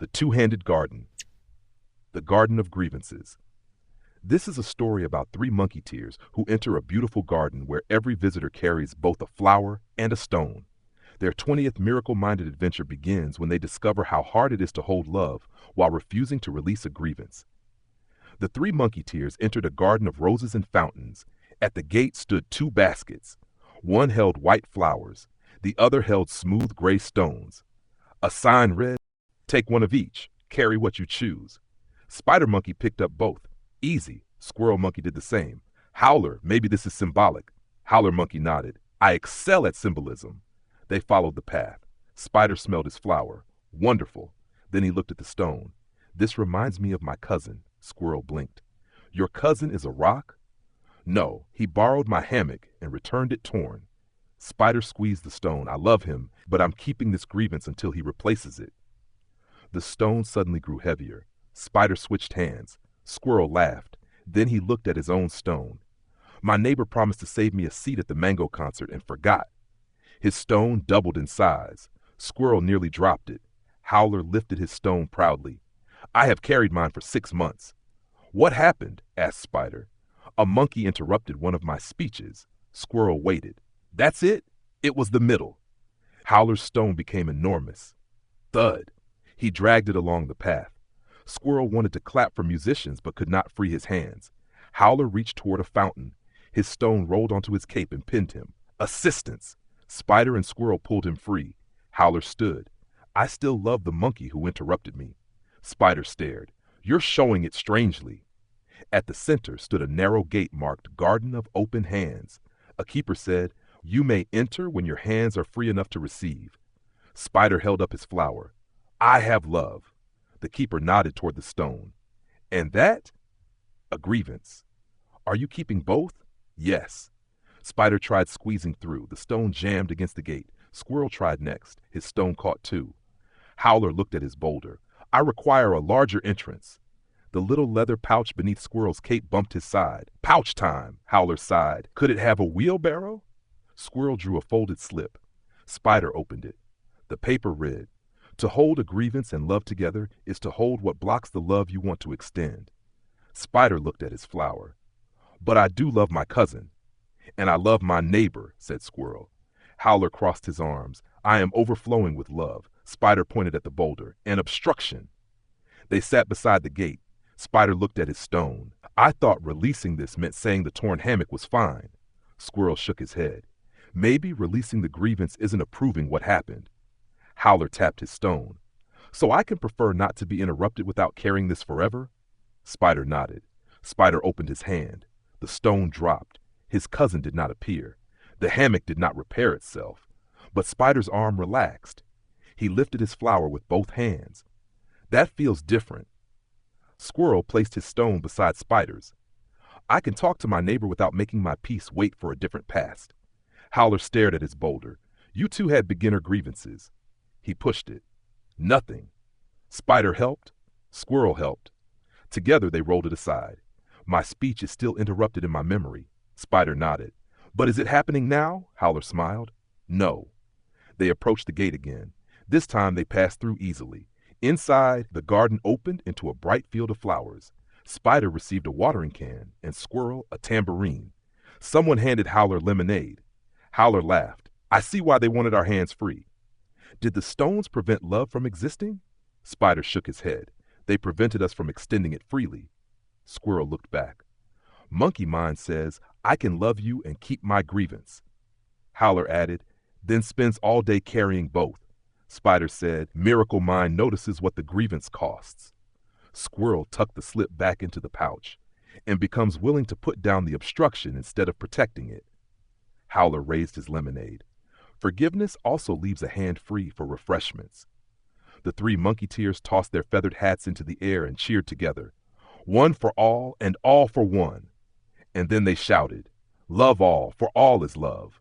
The Two-Handed Garden. The Garden of Grievances. This is a story about three monkeyteers who enter a beautiful garden where every visitor carries both a flower and a stone. Their 20th miracle-minded adventure begins when they discover how hard it is to hold love while refusing to release a grievance. The three monkeyteers entered a garden of roses and fountains. At the gate stood two baskets. One held white flowers. The other held smooth gray stones. A sign read, "Take one of each. Carry what you choose." Spider Monkey picked up both. Easy. Squirrel Monkey did the same. Howler, maybe this is symbolic. Howler Monkey nodded. I excel at symbolism. They followed the path. Spider smelled his flower. Wonderful. Then he looked at the stone. This reminds me of my cousin. Squirrel blinked. Your cousin is a rock? No, he borrowed my hammock and returned it torn. Spider squeezed the stone. I love him, but I'm keeping this grievance until he replaces it. The stone suddenly grew heavier. Spider switched hands. Squirrel laughed. Then he looked at his own stone. My neighbor promised to save me a seat at the mango concert and forgot. His stone doubled in size. Squirrel nearly dropped it. Howler lifted his stone proudly. I have carried mine for 6 months. What happened? Asked Spider. A monkey interrupted one of my speeches. Squirrel waited. That's it? It was the middle. Howler's stone became enormous. Thud. He dragged it along the path. Squirrel wanted to clap for musicians but could not free his hands. Howler reached toward a fountain. His stone rolled onto his cape and pinned him. Assistance! Spider and Squirrel pulled him free. Howler stood. I still love the monkey who interrupted me. Spider stared. You're showing it strangely. At the center stood a narrow gate marked Garden of Open Hands. A keeper said, You may enter when your hands are free enough to receive. Spider held up his flower. I have love. The keeper nodded toward the stone. And that? A grievance. Are you keeping both? Yes. Spider tried squeezing through. The stone jammed against the gate. Squirrel tried next. His stone caught too. Howler looked at his boulder. I require a larger entrance. The little leather pouch beneath Squirrel's cape bumped his side. Pouch time, Howler sighed. Could it have a wheelbarrow? Squirrel drew a folded slip. Spider opened it. The paper read, To hold a grievance and love together is to hold what blocks the love you want to extend. Spider looked at his flower. But I do love my cousin. And I love my neighbor, said Squirrel. Howler crossed his arms. I am overflowing with love. Spider pointed at the boulder. An obstruction. They sat beside the gate. Spider looked at his stone. I thought releasing this meant saying the torn hammock was fine. Squirrel shook his head. Maybe releasing the grievance isn't approving what happened. Howler tapped his stone. So I can prefer not to be interrupted without carrying this forever? Spider nodded. Spider opened his hand. The stone dropped. His cousin did not appear. The hammock did not repair itself. But Spider's arm relaxed. He lifted his flower with both hands. That feels different. Squirrel placed his stone beside Spider's. I can talk to my neighbor without making my peace wait for a different past. Howler stared at his boulder. You two had beginner grievances. He pushed it. Nothing. Spider helped. Squirrel helped. Together they rolled it aside. My speech is still interrupted in my memory. Spider nodded. But is it happening now? Howler smiled. No. They approached the gate again. This time they passed through easily. Inside, the garden opened into a bright field of flowers. Spider received a watering can, and Squirrel a tambourine. Someone handed Howler lemonade. Howler laughed. I see why they wanted our hands free. Did the stones prevent love from existing? Spider shook his head. They prevented us from extending it freely. Squirrel looked back. Monkey Mind says, I can love you and keep my grievance. Howler added, then spends all day carrying both. Spider said, Miracle Mind notices what the grievance costs. Squirrel tucked the slip back into the pouch and becomes willing to put down the obstruction instead of protecting it. Howler raised his lemonade. Forgiveness also leaves a hand free for refreshments. The three monkeyteers tossed their feathered hats into the air and cheered together. One for all and all for one. And then they shouted, Love all, for all is love.